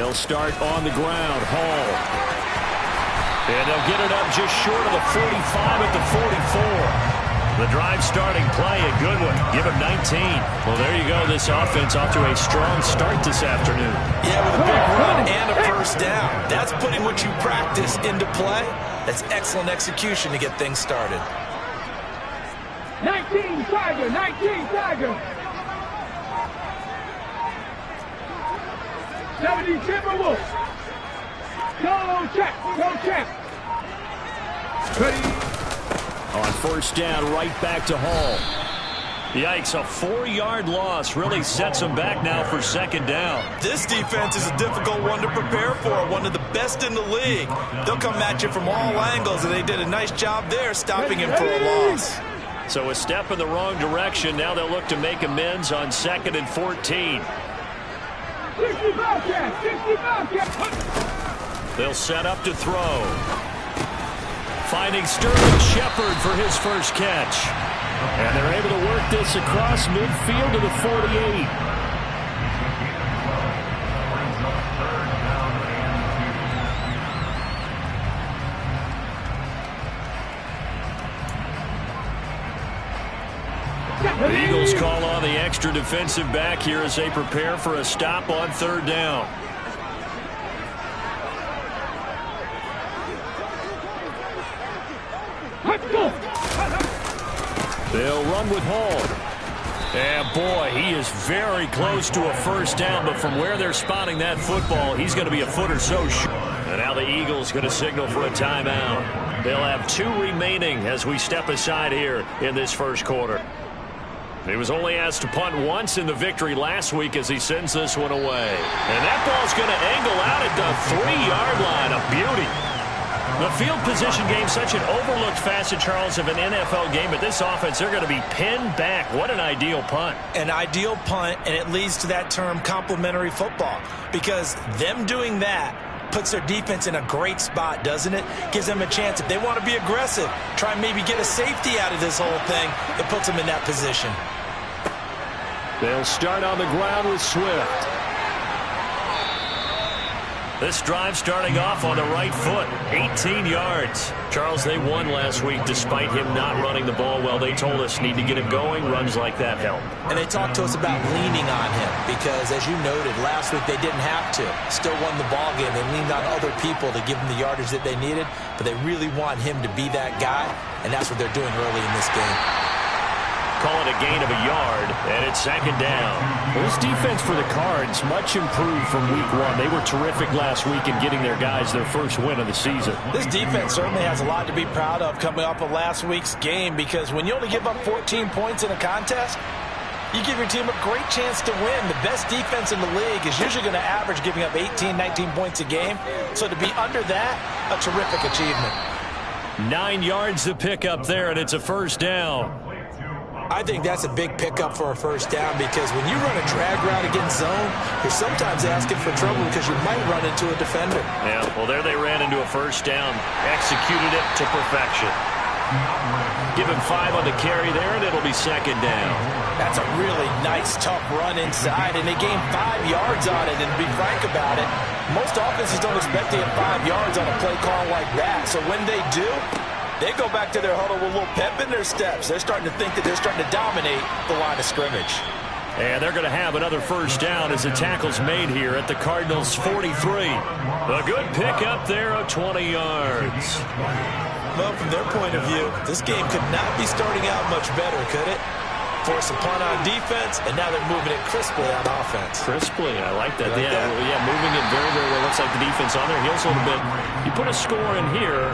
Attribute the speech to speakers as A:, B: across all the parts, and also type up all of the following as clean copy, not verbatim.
A: They'll start on the ground. Hall. And they'll get it up just short of the 45 at the 44. The drive starting play, a good one. Give him 19. Well, there you go. This offense off to a strong start this afternoon.
B: Yeah, with a big run and a first down. That's putting what you practice into play. That's excellent execution to get things started.
C: 19 Tiger, 19 Tiger. 70 Timberwolves. Go check, go check. Ready.
A: On first down, right back to Hall. Yikes, a 4-yard loss really sets them back now for second down.
B: This defense is a difficult one to prepare for, one of the best in the league. They'll come at you from all angles, and they did a nice job there stopping him for a loss.
A: So a step in the wrong direction. Now they'll look to make amends on 2nd and 14. 65. They'll set up to throw. Finding Sterling Shepard for his first catch. And they're able to work this across midfield to the 48. The Eagles call on the extra defensive back here as they prepare for a stop on third down. They'll run with Hall. And boy, he is very close to a first down, but from where they're spotting that football, he's going to be a foot or so short. And now the Eagles going to signal for a timeout. They'll have 2 remaining as we step aside here in this first quarter. He was only asked to punt once in the victory last week as he sends this one away. And that ball's going to angle out at the 3-yard line. A beauty. The field position game, such an overlooked facet, Charles, of an NFL game. But this offense, they're going to be pinned back. What an ideal punt.
B: An ideal punt, and it leads to that term complementary football. Because them doing that puts their defense in a great spot, doesn't it? Gives them a chance. If they want to be aggressive, try and maybe get a safety out of this whole thing. It puts them in that position.
A: They'll start on the ground with Swift. This drive starting off on the right foot, 18 yards. Charles, they won last week despite him not running the ball well. They told us need to get him going. Runs like that help.
B: And they talked to us about leaning on him because, as you noted, last week they didn't have to. Still won the ball game. They leaned on other people to give them the yardage that they needed, but they really want him to be that guy, and that's what they're doing early in this game.
A: Call it a gain of a yard, and it's second down. Well, this defense for the Cards much improved from week 1. They were terrific last week in getting their guys their first win of the season.
B: This defense certainly has a lot to be proud of coming off of last week's game because when you only give up 14 points in a contest, you give your team a great chance to win. The best defense in the league is usually going to average giving up 18, 19 points a game. So to be under that, a terrific achievement.
A: 9 yards to pick up there, and it's a first down.
B: I think that's a big pickup for a first down because when you run a drag route against zone, you're sometimes asking for trouble because you might run into a defender.
A: Yeah, well, there they ran into a first down. Executed it to perfection. Give him 5 on the carry there, and it'll be second down.
B: That's a really nice, tough run inside, and they gained 5 yards on it. And to be frank about it, most offenses don't expect to get 5 yards on a play call like that. So when they do, they go back to their huddle with a little pep in their steps. They're starting to think that they're starting to dominate the line of scrimmage.
A: And they're going to have another first down as the tackle's made here at the Cardinals' 43. A good pickup there of 20 yards.
B: Well, from their point of view, this game could not be starting out much better, could it? Force a punt on defense, and now they're moving it crisply on offense.
A: Crisply, I like that. Yeah, moving it very, very well. Looks like the defense on their heels a little bit. You put a score in here,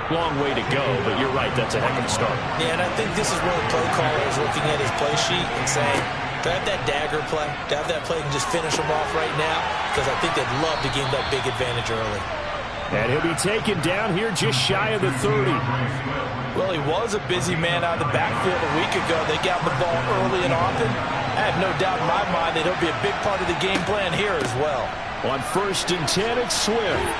A: long way to go, but you're right, that's a heck of a start.
B: Yeah, and I think this is where the play caller is looking at his play sheet and saying, to have that dagger play, to have that play and just finish them off right now, because I think they'd love to gain that big advantage early.
A: And he'll be taken down here just shy of the 30.
B: Well, he was a busy man out of the backfield a week ago. They got the ball early and often. I have no doubt in my mind that he'll be a big part of the game plan here as well.
A: On 1st and 10, it's Swift.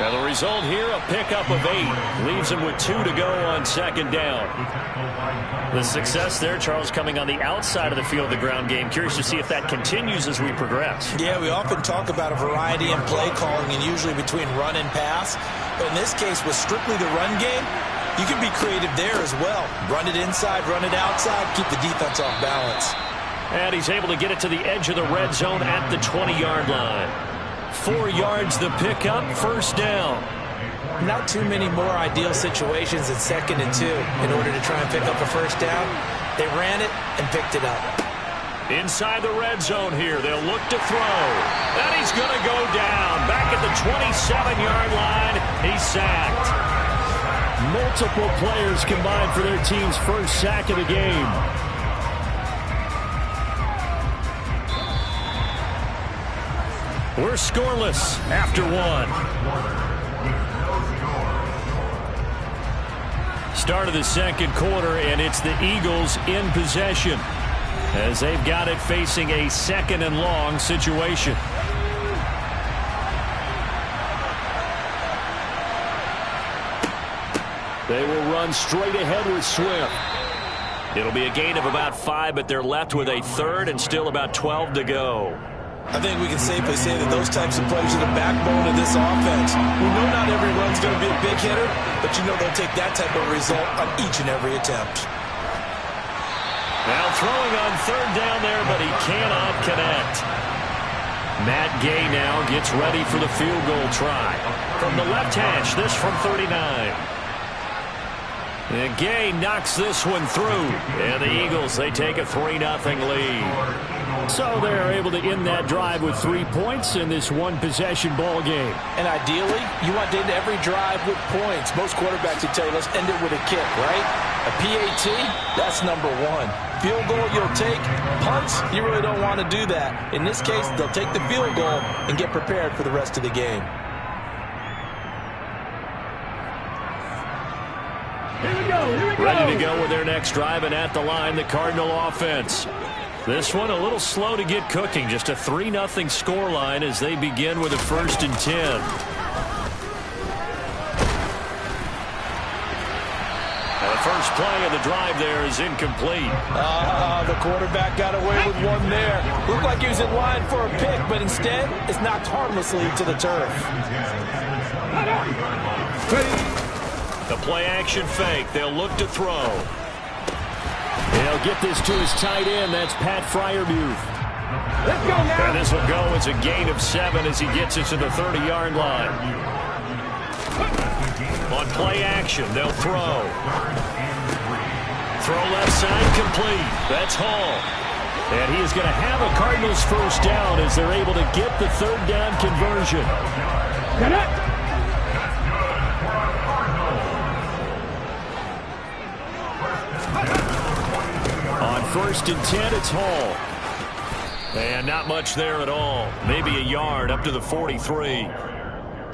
A: Now the result here, a pickup of 8. Leaves him with 2 to go on second down. The success there, Charles, coming on the outside of the field of the ground game. Curious to see if that continues as we progress.
B: Yeah, we often talk about a variety in play calling and usually between run and pass. But in this case, with strictly the run game, you can be creative there as well. Run it inside, run it outside, keep the defense off balance.
A: And he's able to get it to the edge of the red zone at the 20-yard line. 4 yards the pickup, first down.
B: Not too many more ideal situations in 2nd and 2 in order to try and pick up a first down. They ran it and picked it up.
A: Inside the red zone here, they'll look to throw. And he's going to go down. Back at the 27-yard line, he's sacked. Multiple players combined for their team's first sack of the game. We're scoreless after 1. Start of the second quarter, and it's the Eagles in possession as they've got it facing a 2nd and long situation. They will run straight ahead with Swift. It'll be a gain of about 5, but they're left with a 3rd and still about 12 to go.
B: I think we can safely say that those types of plays are the backbone of this offense. We know not every run's going to be a big hitter, but you know they'll take that type of result on each and every attempt.
A: Now throwing on 3rd down there, but he cannot connect. Matt Gay now gets ready for the field goal try. From the left hash, this from 39. And Gay knocks this one through. And the Eagles, they take a 3-0 lead. So they're able to end that drive with 3 points in this one-possession ball game.
B: And ideally, you want to end every drive with points. Most quarterbacks would tell you, let's end it with a kick, right? A PAT, that's number 1. Field goal, you'll take. Punts, you really don't want to do that. In this case, they'll take the field goal and get prepared for the rest of the game.
A: Ready to go with their next drive, and at the line, the Cardinal offense. This one a little slow to get cooking. Just a 3-0 scoreline as they begin with a 1st and 10. Now the first play of the drive there is incomplete.
B: The quarterback got away with one there. Looked like he was in line for a pick, but instead it's knocked harmlessly to the turf.
A: The play action fake. They'll look to throw. He'll get this to his tight end. That's Pat Freiermuth.
C: Let's go now.
A: And this will go as a gain of 7 as he gets it to the 30-yard line. On play action, they'll throw. Throw left side complete. That's Hall. And he is going to have a Cardinals first down as they're able to get the 3rd down conversion. On 1st and 10, it's Hall. And not much there at all. Maybe a yard up to the 43.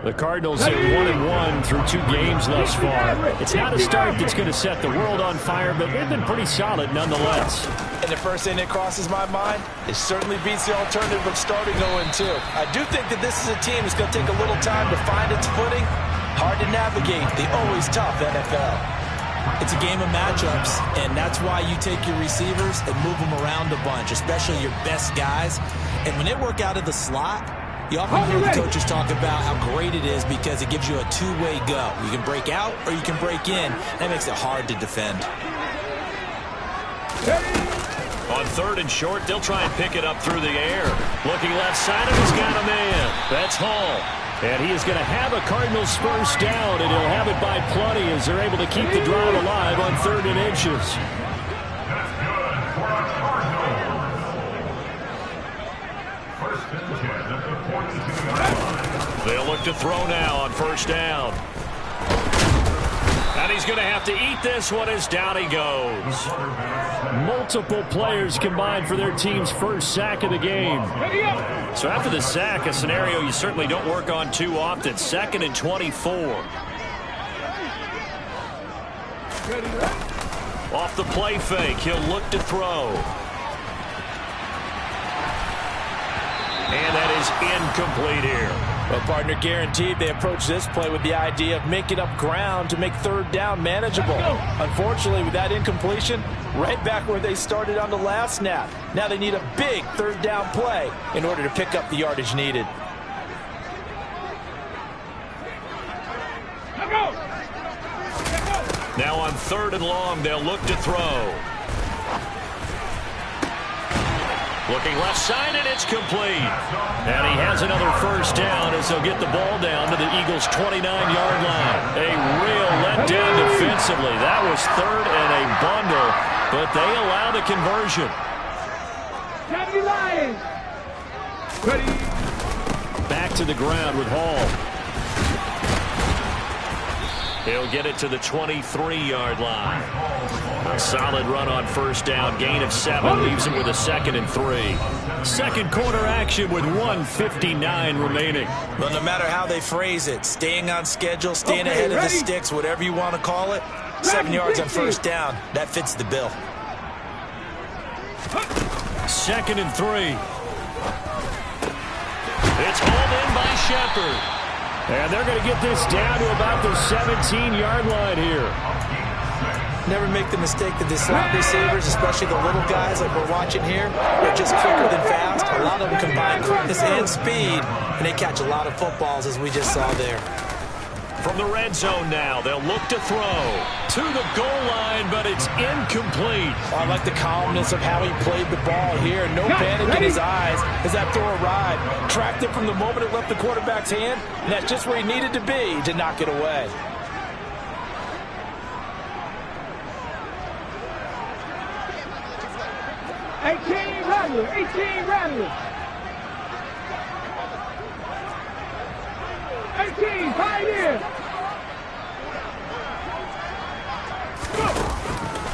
A: The Cardinals are 1-1 through 2 games thus far. It's not a start that's going to set the world on fire, but they've been pretty solid nonetheless.
B: And the first thing that crosses my mind, it certainly beats the alternative of starting 0-2. I do think that this is a team that's going to take a little time to find its footing. Hard to navigate the always tough NFL. It's a game of matchups, and that's why you take your receivers and move them around a bunch, especially your best guys. And when they work out of the slot, you often hear the coaches talk about how great it is because it gives you a two-way go. You can break out or you can break in. That makes it hard to defend.
A: On 3rd and short, they'll try and pick it up through the air. Looking left side, and he's got a man. That's Hall. And he is going to have a Cardinals first down, and he'll have it by plenty as they're able to keep the drive alive on 3rd and inches. They'll look to throw now on 1st down. And he's going to have to eat this one as down he goes. Multiple players combined for their team's first sack of the game. So after the sack, a scenario you certainly don't work on too often. 2nd and 24. Off the play fake, he'll look to throw. And that is incomplete here.
B: Well, partner, guaranteed they approach this play with the idea of making up ground to make third down manageable. Unfortunately, with that incompletion, right back where they started on the last snap. Now they need a big third down play in order to pick up the yardage needed.
A: Now on 3rd and long, they'll look to throw. Looking left side, and it's complete. And he has another first down as they'll get the ball down to the Eagles' 29-yard line. A real letdown defensively. That was 3rd and a bundle, but they allow the conversion. Back to the ground with Hall. He'll get it to the 23-yard line. A solid run on first down. Gain of 7 leaves him with a 2nd and 3. Second quarter action with 1:59 remaining.
B: Well, no matter how they phrase it, staying on schedule, staying ahead of the sticks, whatever you want to call it, 7 yards on first down, that fits the bill.
A: 2nd and 3. It's hauled in by Shepard. And they're going to get this down to about the 17-yard line here.
B: Never make the mistake that the slot receivers, especially the little guys like we're watching here, are just quicker than fast. A lot of them combine quickness and speed, and they catch a lot of footballs, as we just saw there.
A: From the red zone now, they'll look to throw to the goal line, but it's incomplete.
B: I like the calmness of how he played the ball here. No panic in his eyes as that throw arrived. Tracked it from the moment it left the quarterback's hand, and that's just where he needed to be to knock it away.
C: Rattler, 18 Rattler. 18, Pioneer.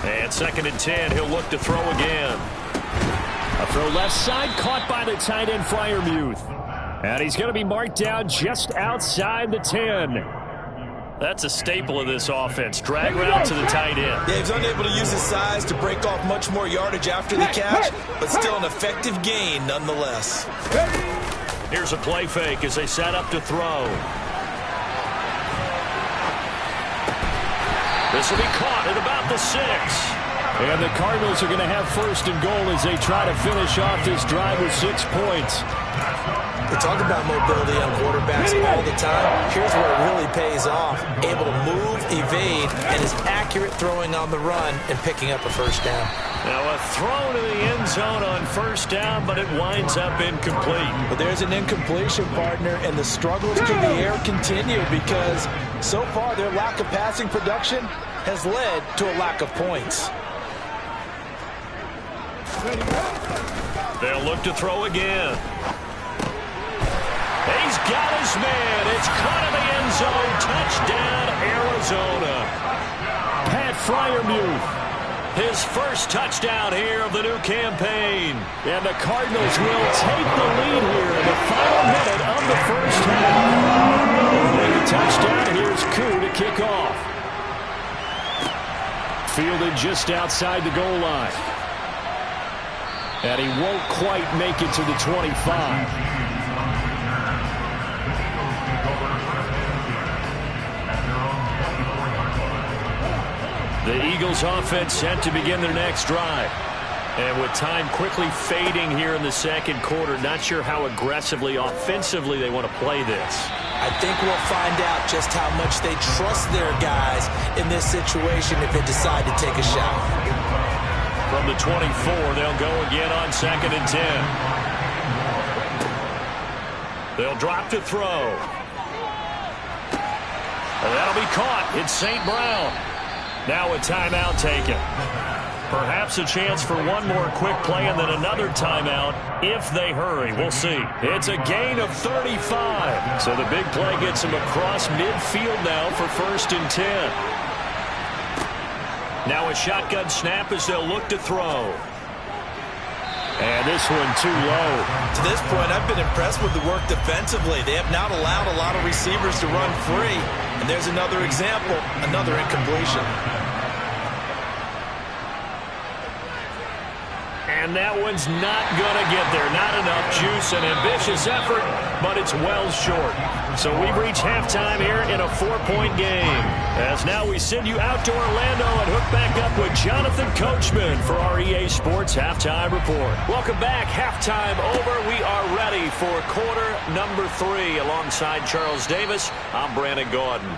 A: And 2nd and 10, he'll look to throw again. A throw left side, caught by the tight end Freiermuth. And he's going to be marked down just outside the 10. That's a staple of this offense. Drag route to the tight end.
B: Yeah, he's unable to use his size to break off much more yardage after the catch, but still an effective gain nonetheless.
A: Here's a play fake as they set up to throw. This will be caught at about the 6. And the Cardinals are going to have 1st and goal as they try to finish off this drive with 6 points.
B: We talk about mobility on quarterbacks all the time. Here's where it really pays off. Able to move, evade, and is accurate throwing on the run and picking up a first down.
A: Now a throw to the end zone on first down, but it winds up incomplete.
B: But there's an incompletion, partner, and the struggles through the air continue because so far their lack of passing production has led to a lack of points.
A: They'll look to throw again. He's got his man. It's caught in the end zone. Touchdown, Arizona. Pat Freiermuth, his first touchdown here of the new campaign. And the Cardinals will take the lead here in the final minute of the first half. And the touchdown, here's Koo to kick off. Fielded just outside the goal line. And he won't quite make it to the 25. The Eagles offense set to begin their next drive. And with time quickly fading here in the second quarter, not sure how aggressively, offensively they want to play this.
B: I think we'll find out just how much they trust their guys in this situation if they decide to take a shot.
A: From the 24, they'll go again on 2nd and 10. They'll drop to throw. And that'll be caught. It's St. Brown. Now a timeout taken. Perhaps a chance for one more quick play and then another timeout if they hurry. We'll see. It's a gain of 35. So the big play gets them across midfield now for 1st and 10. Now a shotgun snap as they'll look to throw. And this one too low.
B: To this point, I've been impressed with the work defensively. They have not allowed a lot of receivers to run free. And there's another example, another incompletion.
A: And that one's not going to get there. Not enough juice. An ambitious effort, but it's well short. So we've reached halftime here in a 4-point game. As now we send you out to Orlando and hook back up with Jonathan Coachman for our EA Sports Halftime Report. Welcome back. Halftime over. We are ready for quarter number 3. Alongside Charles Davis, I'm Brandon Gordon.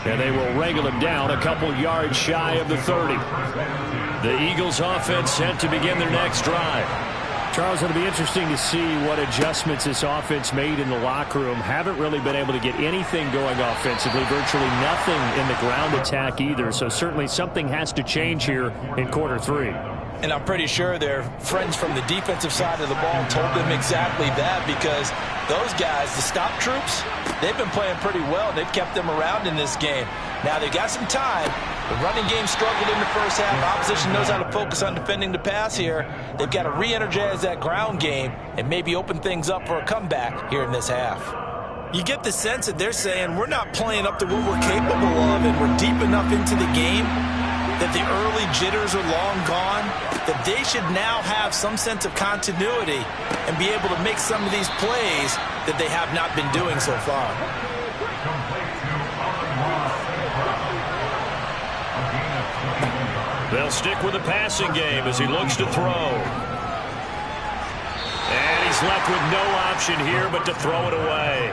A: And they will wrangle him down a couple yards shy of the 30. The Eagles offense set to begin their next drive. Charles, it'll be interesting to see what adjustments this offense made in the locker room. Haven't really been able to get anything going offensively, virtually nothing in the ground attack either. So certainly something has to change here in quarter 3.
B: And I'm pretty sure their friends from the defensive side of the ball told them exactly that, because those guys, the stop troops, they've been playing pretty well. They've kept them around in this game. Now they've got some time. The running game struggled in the first half. Opposition knows how to focus on defending the pass here. They've got to re-energize that ground game and maybe open things up for a comeback here in this half. You get the sense that they're saying we're not playing up to what we're capable of, and we're deep enough into the game that the early jitters are long gone, that they should now have some sense of continuity and be able to make some of these plays that they have not been doing so far.
A: They'll stick with the passing game as he looks to throw. And he's left with no option here but to throw it away.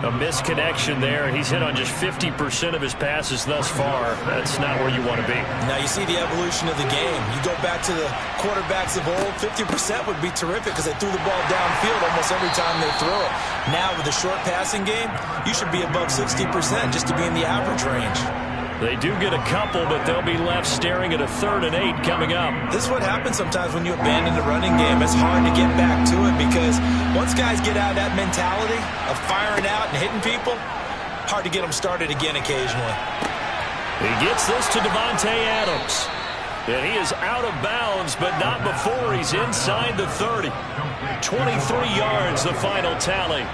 A: A misconnection there, and he's hit on just 50% of his passes thus far. That's not where you want to be.
B: Now you see the evolution of the game. You go back to the quarterbacks of old, 50% would be terrific because they threw the ball downfield almost every time they threw it. Now with the short passing game, you should be above 60% just to be in the average range.
A: They do get a couple, but they'll be left staring at a 3rd and 8 coming up.
B: This is what happens sometimes when you abandon the running game. It's hard to get back to it because once guys get out of that mentality of firing out and hitting people, hard to get them started again occasionally.
A: He gets this to Devontae Adams. And he is out of bounds, but not before he's inside the 30. 23 yards, the final tally.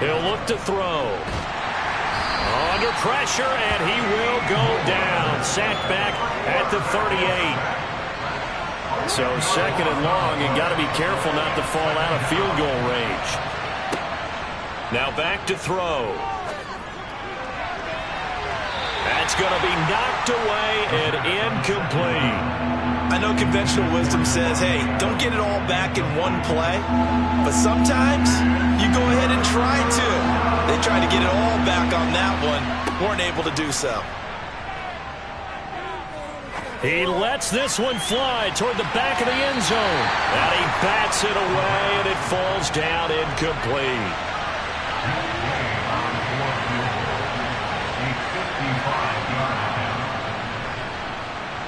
A: He'll look to throw. Under pressure, and he will go down. Sacked back at the 38. So 2nd and long, and got to be careful not to fall out of field goal range. Now back to throw. That's going to be knocked away and incomplete.
B: I know conventional wisdom says, hey, don't get it all back in one play. But sometimes you go ahead and try to. They tried to get it all back on that one. Weren't able to do so.
A: He lets this one fly toward the back of the end zone. And he bats it away, and it falls down incomplete.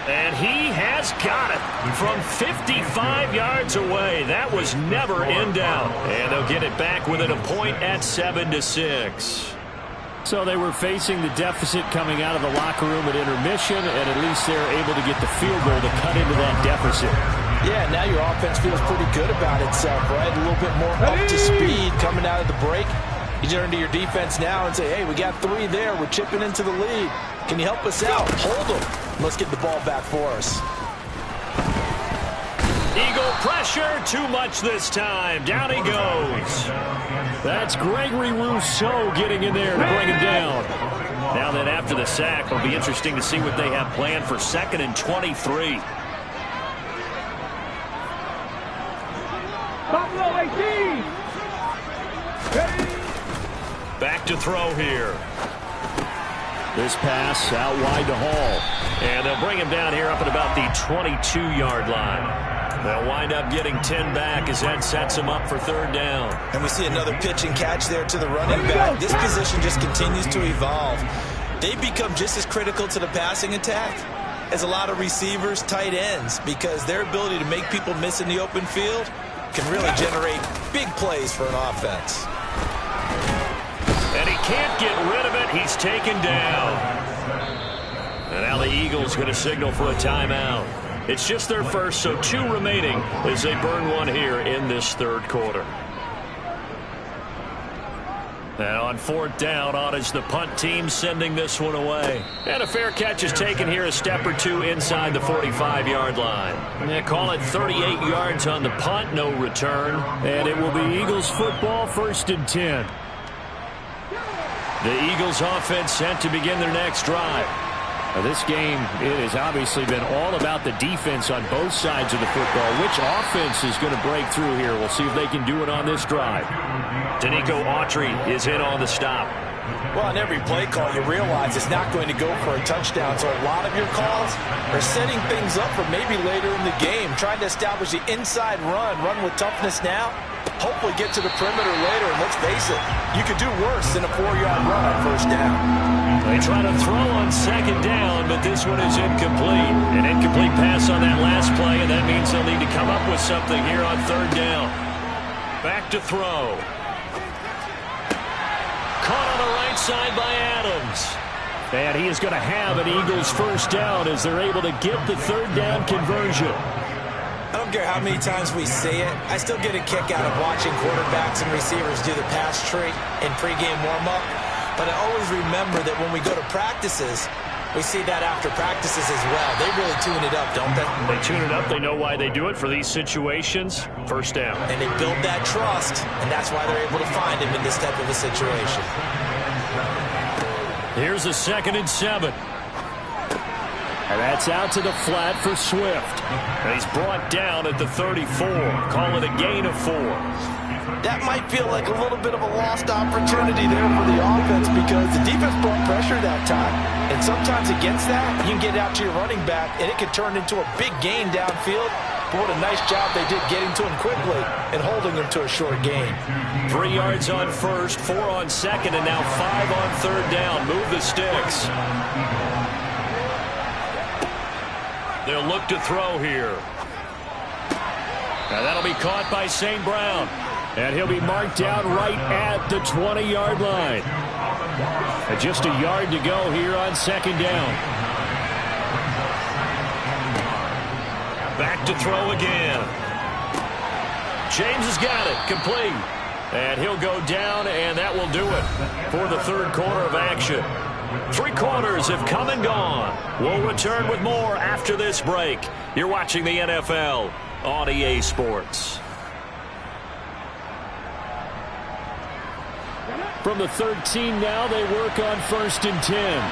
A: And he has got it from 55 yards away. That was never in doubt. And they'll get it back within a point at 7-6. So they were facing the deficit coming out of the locker room at intermission, and at least they're able to get the field goal to cut into that deficit.
B: Yeah, now your offense feels pretty good about itself, right? A little bit more up to speed coming out of the break. You turn to your defense now and say, hey, we got 3 there. We're chipping into the lead. Can you help us out? Hold them. Let's get the ball back for us.
A: Eagle pressure, too much this time. Down he goes. That's Gregory Rousseau getting in there to bring him down. Now then, after the sack, it'll be interesting to see what they have planned for 2nd and 23.
C: Buffalo 18.
A: Back to throw here. This pass out wide to Hall. And they'll bring him down here up at about the 22-yard line. They'll wind up getting 10 back as that sets them up for 3rd down.
B: And we see another pitch and catch there to the running back. This position just continues to evolve. They become just as critical to the passing attack as a lot of receivers, tight ends, because their ability to make people miss in the open field can really generate big plays for an offense.
A: And he can't get rid of it. He's taken down. And now the Eagles going to signal for a timeout. It's just their first, so 2 remaining as they burn one here in this 3rd quarter. And on fourth down, on is the punt team sending this one away. And a fair catch is taken here, a step or two inside the 45-yard line. They call it 38 yards on the punt, no return. And it will be Eagles football, 1st and 10. The Eagles offense set to begin their next drive. Now this game, it has obviously been all about the defense on both sides of the football. Which offense is going to break through here? We'll see if they can do it on this drive. Danico Autry is in on the stop.
B: Well, on every play call, you realize it's not going to go for a touchdown. So a lot of your calls are setting things up for maybe later in the game, trying to establish the inside run with toughness now. Hopefully get to the perimeter later, and let's face it, you could do worse than a 4-yard run on first down.
A: They try to throw on second down, but this one is incomplete. An incomplete pass on that last play, and that means they'll need to come up with something here on third down. Back to throw. Caught on the right side by Adams. And he is going to have an Eagles first down as they're able to get the third down conversion.
B: I don't care how many times we say it, I still get a kick out of watching quarterbacks and receivers do the pass tree in pregame warm-up. But I always remember that when we go to practices, we see that after practices as well. They really tune it up, don't they?
A: They tune it up. They know why they do it for these situations. First down.
B: And they build that trust, and that's why they're able to find him in this type of a situation.
A: Here's a 2nd and 7. And that's out to the flat for Swift. And he's brought down at the 34. Call it a gain of 4.
B: That might feel like a little bit of a lost opportunity there for the offense because the defense brought pressure that time. And sometimes against that, you can get out to your running back, and it can turn into a big gain downfield. But what a nice job they did getting to him quickly and holding him to a short gain.
A: 3 yards on first, 4 on second, and now 5 on third down. Move the sticks. They'll look to throw here. Now that'll be caught by St. Brown. And he'll be marked down right at the 20-yard line. And just a yard to go here on second down. Back to throw again. James has got it. Complete. And he'll go down, and that will do it for the third quarter of action. 3 quarters have come and gone. We'll return with more after this break. You're watching the NFL on EA Sports. From the 13 now, they work on 1st and 10.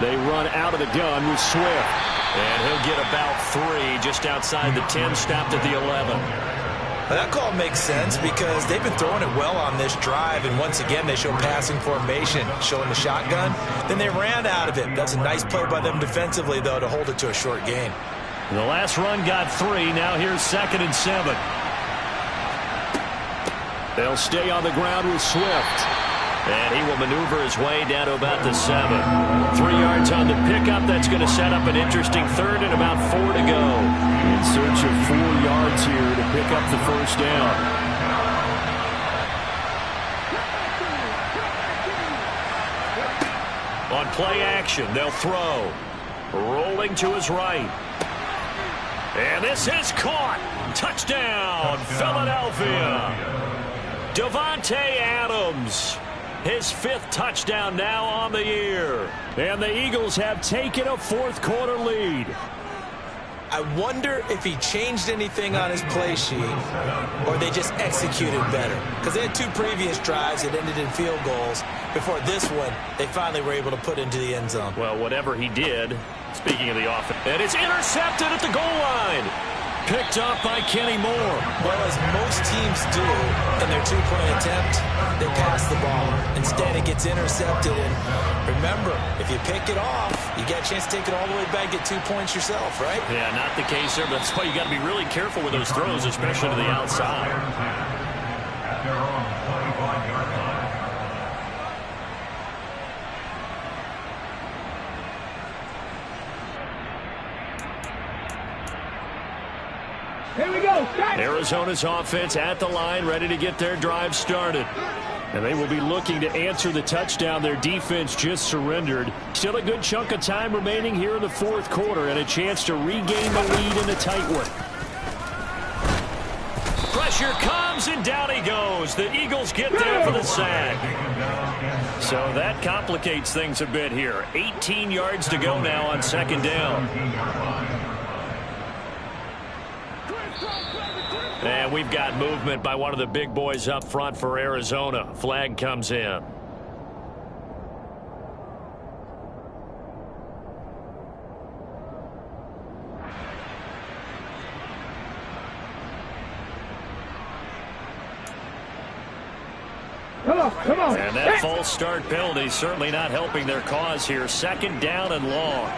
A: They run out of the gun with Swift. And he'll get about 3 just outside the 10, stopped at the 11.
B: That call makes sense because they've been throwing it well on this drive, and once again they show passing formation, showing the shotgun. Then they ran out of it. That's a nice play by them defensively, though, to hold it to a short gain.
A: The last run got 3. Now here's 2nd and 7. They'll stay on the ground with Swift. And he will maneuver his way down to about the 7. 3 yards on the pickup. That's going to set up an interesting third and about 4 to go. In search of 4 yards here to pick up the first down. On play action, they'll throw. Rolling to his right. And this is caught. Touchdown, Philadelphia. Davante Adams, his 5th touchdown now on the year. And the Eagles have taken a 4th quarter lead.
B: I wonder if he changed anything on his play sheet or they just executed better. Because they had 2 previous drives that ended in field goals. Before this one, they finally were able to put into the end zone.
A: Well, whatever he did, speaking of the offense, and it's intercepted at the goal line. Picked up by Kenny Moore.
B: Well, as most teams do in their 2-point attempt, they pass the ball. Instead, it gets intercepted. And remember, if you pick it off, you get a chance to take it all the way back, get 2 points yourself, right?
A: Yeah, not the case there. But that's why you got to be really careful with those throws, especially to the outside.
C: Here we go. Start.
A: Arizona's offense at the line, ready to get their drive started. And they will be looking to answer the touchdown their defense just surrendered. Still a good chunk of time remaining here in the 4th quarter and a chance to regain the lead in a tight one. Pressure comes, and down he goes. The Eagles Eagles get there for the sack. So that complicates things a bit here. 18 yards to go now on second down. And we've got movement by one of the big boys up front for Arizona. Flag comes in.
C: Come on.
A: And that false start penalty certainly not helping their cause here. Second down and long.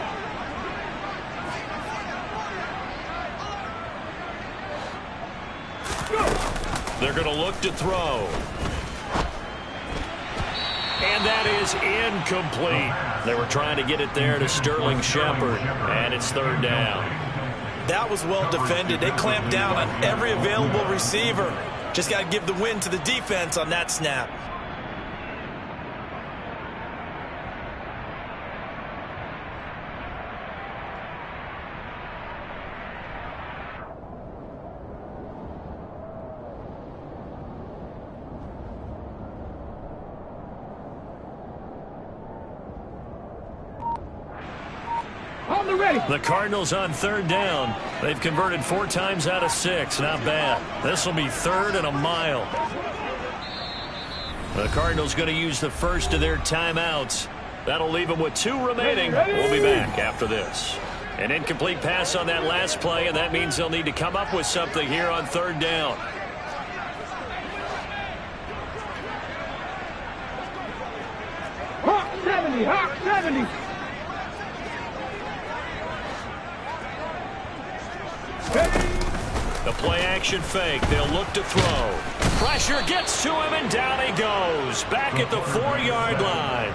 A: They're going to look to throw. And that is incomplete. They were trying to get it there to Sterling Shepard. And it's third down.
B: That was well defended. They clamped down on every available receiver. Just got to give the win to the defense on that snap.
A: The Cardinals on third down. They've converted 4 times out of 6. Not bad. This will be third and a mile. The Cardinals going to use the first of their timeouts. That'll leave them with 2 remaining. We'll be back after this. An incomplete pass on that last play, and that means they'll need to come up with something here on third down.
C: Hawk 70, Hawk 70.
A: The play-action fake. They'll look to throw. Pressure gets to him, and down he goes. Back at the 4-yard line.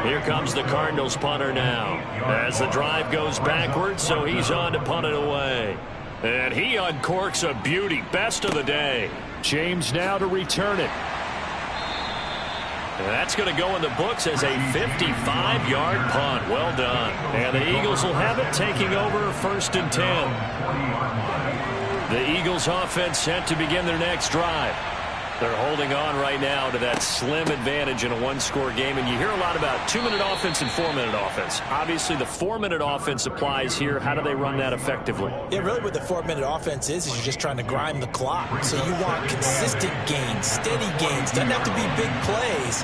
A: Here comes the Cardinals punter now. As the drive goes backwards, so he's on to punt it away. And he uncorks a beauty. Best of the day. James now to return it. And that's going to go in the books as a 55-yard punt. Well done. And the Eagles will have it, taking over first and 10. The Eagles offense set to begin their next drive. They're holding on right now to that slim advantage in a 1-score game. And you hear a lot about 2-minute offense and 4-minute offense. Obviously, the 4-minute offense applies here. How do they run that effectively?
B: Yeah, really what the 4-minute offense is you're just trying to grind the clock. So you want consistent gains, steady gains. Doesn't have to be big plays,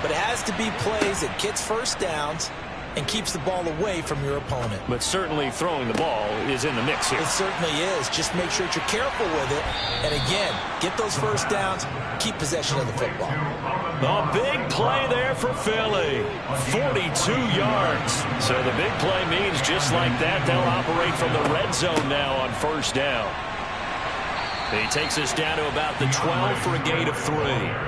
B: but it has to be plays that gets first downs and keeps the ball away from your opponent.
A: But certainly throwing the ball is in the mix here.
B: It certainly is. Just make sure that you're careful with it. And again, get those first downs, keep possession of the football.
A: A big play there for Philly. 42 yards. So the big play means just like that, they'll operate from the red zone now on first down. He takes us down to about the 12 for a gain of 3.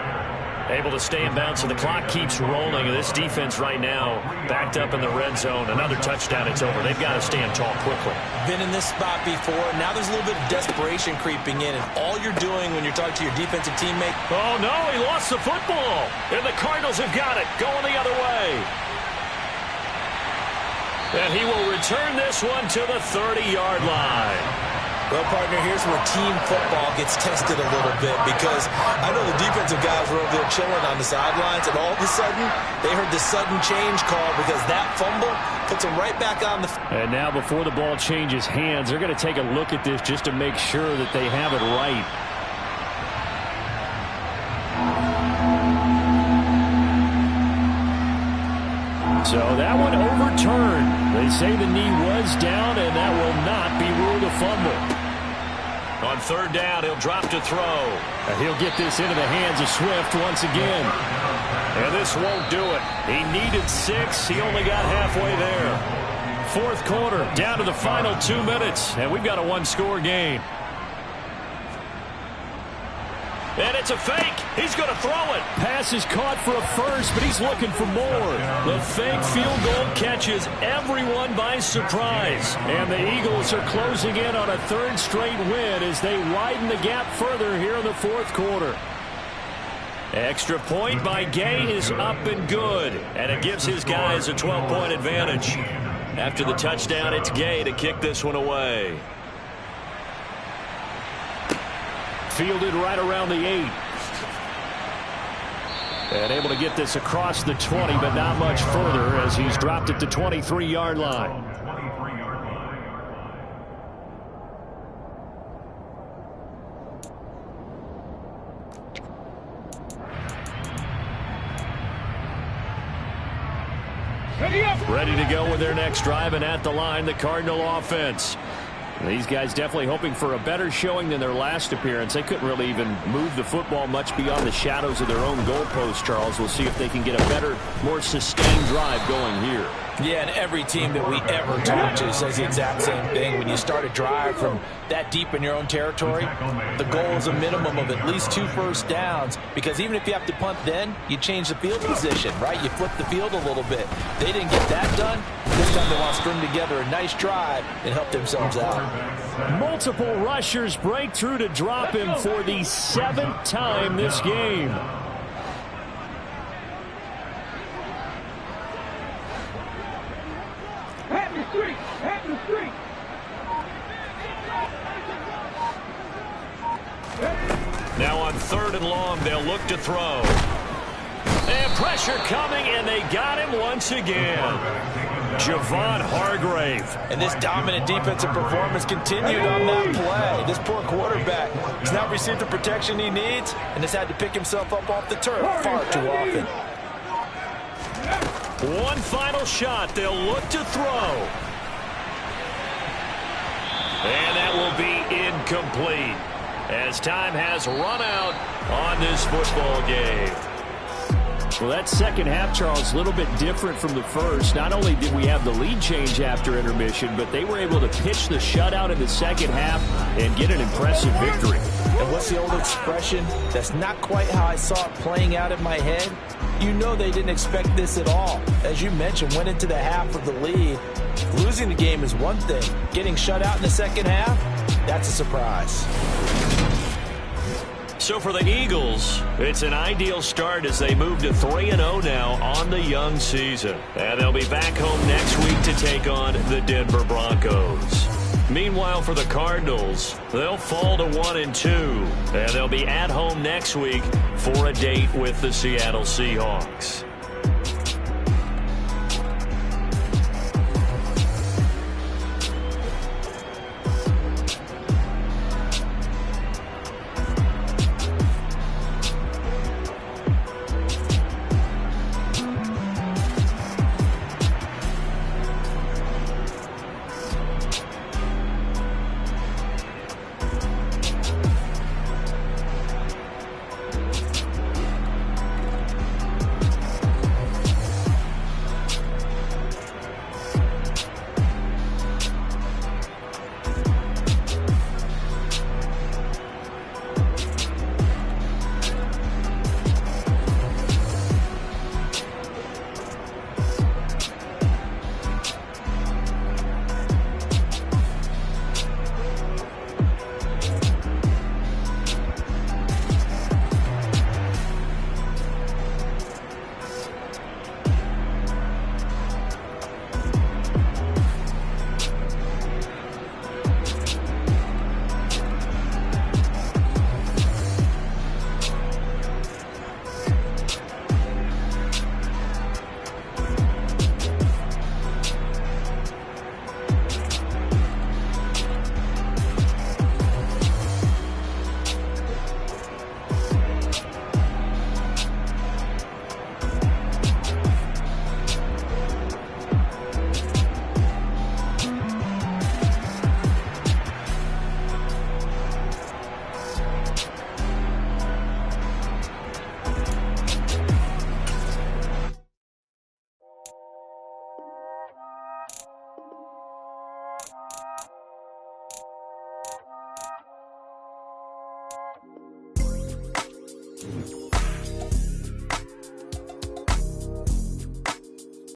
A: Able to stay in bounds, so the clock keeps rolling. And this defense right now backed up in the red zone. Another touchdown, it's over. They've got to stand tall quickly.
B: Been in this spot before. Now there's a little bit of desperation creeping in. And all you're doing when you're talking to your defensive teammate.
A: Oh, no, he lost the football. And the Cardinals have got it. Going the other way. And he will return this one to the 30-yard line.
B: Well, partner, here's where team football gets tested a little bit because I know the defensive guys were over there chilling on the sidelines, and all of a sudden they heard the sudden change call because that fumble puts them right back on the field.
A: And now before the ball changes hands, they're going to take a look at this just to make sure that they have it right. So that one overturned. They say the knee was down, and that will not be ruled a fumble. On third down, he'll drop to throw. And he'll get this into the hands of Swift once again. And this won't do it. He needed 6. He only got halfway there. Fourth quarter, down to the final 2 minutes. And we've got a 1-score game. And it's a fake. He's going to throw it. Pass is caught for a first, but he's looking for more. The fake field goal catches everyone by surprise. And the Eagles are closing in on a 3rd straight win as they widen the gap further here in the 4th quarter. Extra point by Gay is up and good. And it gives his guys a 12-point advantage. After the touchdown, it's Gay to kick this one away. Fielded right around the 8. And able to get this across the 20, but not much further as he's dropped it to 23-yard line. Ready to go with their next drive, and at the line, the Cardinal offense. These guys definitely hoping for a better showing than their last appearance. They couldn't really even move the football much beyond the shadows of their own goalpost, Charles. We'll see if they can get a better, more sustained drive going here.
B: Yeah, and every team that we ever talk to says the exact same thing. When you start a drive from that deep in your own territory, the goal is a minimum of at least 2 first downs, because even if you have to punt then, you change the field position, right? You flip the field a little bit. They didn't get that done. This time they want to string together a nice drive and help themselves out.
A: Multiple rushers break through to drop him for the 7th time this game. Now on 3rd and long, they'll look to throw. And pressure coming, and they got him once again. Javon Hargrave.
B: And this dominant defensive performance continued on that play. This poor quarterback has not received the protection he needs and has had to pick himself up off the turf far too often.
A: One final shot. They'll look to throw. And that will be incomplete, as time has run out on this football game. Well, that second half, Charles, a little bit different from the first. Not only did we have the lead change after intermission, but they were able to pitch the shutout in the second half and get an impressive victory.
B: And what's the old expression? That's not quite how I saw it playing out in my head. You know they didn't expect this at all. As you mentioned, went into the half of the lead. Losing the game is one thing. Getting shut out in the second half, that's a surprise.
A: So for the Eagles, it's an ideal start as they move to 3-0 now on the young season. And they'll be back home next week to take on the Denver Broncos. Meanwhile, for the Cardinals, they'll fall to 1-2. And they'll be at home next week for a date with the Seattle Seahawks.